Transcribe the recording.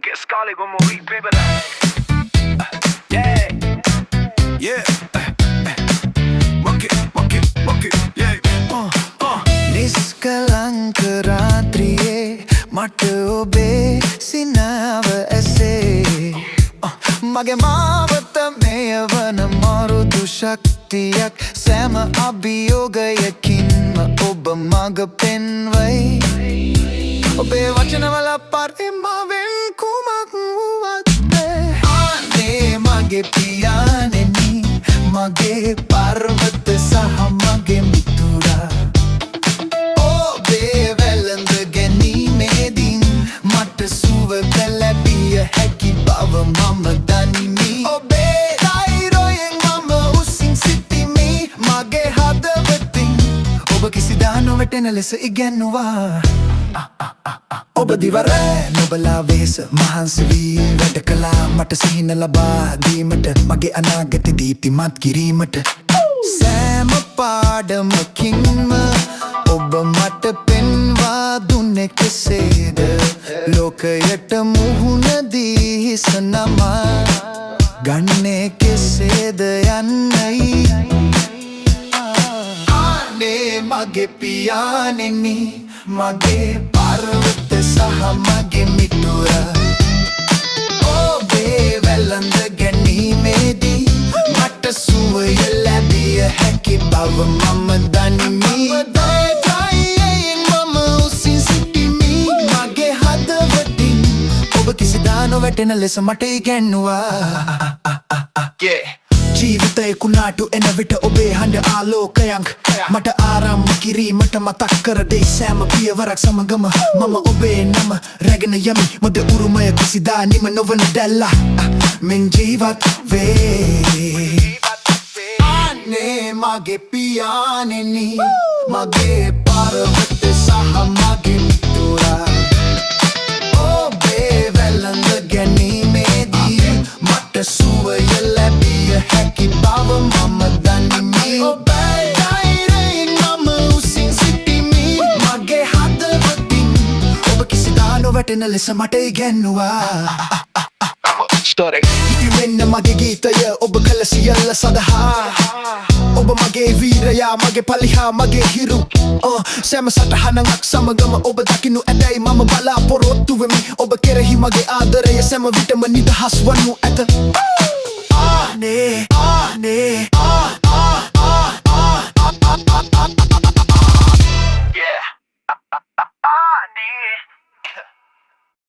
get Scarlet one more week, baby. Yeah, yeah. Muck it, yeah. නිස්කලංක රාත්‍රියේ මට ඔබේ සිනාව ඇසේ මගේ මාවත මෙය වන මරුදු ශක්තියක් සෑම අභියෝගයකින්ම ඔබ මඟ පෙන්වයි ඔබේ වචනවල පරිමාවෙන් කුමක් වුවත් අනේ මගේ පියාණෙනි මගේ පර්වත සහ මගේ මිතුරා ඔබේ වැළඳ ගැනීමේදී මට සුවඳ ලැබිය හැකි බව මම දනිමි ඔබේ ධෛර්යයෙන් මම උසින් සිටිමි මගේ හදවතින් ඔබ කිසිදා නොවැටෙන ලෙස ඉගැන්නුවා ඔබ දිවරෑ නොබලා වෙහෙස මහන්සි වී වැඩ කළා මට සිහින ලබා දීමට මගේ අනාගත දීප්තිමත් කිරීමට සෑම පාඩමකින්ම ඔබ මට පෙන්වා දුන්නේ කෙසේද ලෝකයට මුහුණ දී හිස නමා ගන්නේ කෙසේද යන්නයි අනේ මගේ පියාණෙනි මගේ පර්වත සහ මගේ මිතුරා ඔබේ වැළඳ ගැනීමේදී මට සුවය ලැබිය හැකි බව මම දනිමි ධෛර්යයෙන් මම උසින් සිටිමි මගේ හදවතින් ඔබ කිසිදා නොවැටෙන ලෙස මට ඉගැන්නුවා ජීවිතයේ කුණාටු එන විට ඔබේ හඬ ආලෝකයක් මට ආරාම කිරීමට මතක් කර දෙයි සෑම පියවරක් සමගම මම ඔබේ නම රැගෙන යමි මොද උරුමය කිසිදා නිම නොවන දැල්ලා මෙන් ජීවත් වේ අනේ මගේ පියාණෙනි මගේ පර්වත සහ මගේ මිතුරා ඔබේ වැළඳ ගැනීමේදී මට සුවය ලැබිය හැකි බව මම දනිමි ඔබේ ධෛර්යයෙන් මම උසින් සිටිමි මගේ හදවතින් ඔබ කිසිදා නොවැටෙන ලෙස මට ඉගැන්නුවා ඉතිවෙන්න මගේ ගීතය ඔබ කළ සියල්ල සඳහා ඔබ මගේ වීරයා මගේ පලිහා මගේ හිරු සෑම සටහනක් සමගම ඔබ දකිනු ඇතැයි මම බලාපොරොත්තු වෙමි ඔබ කෙරෙහි මගේ ආදරය සෑම විටම නිදහස් වනු ඇත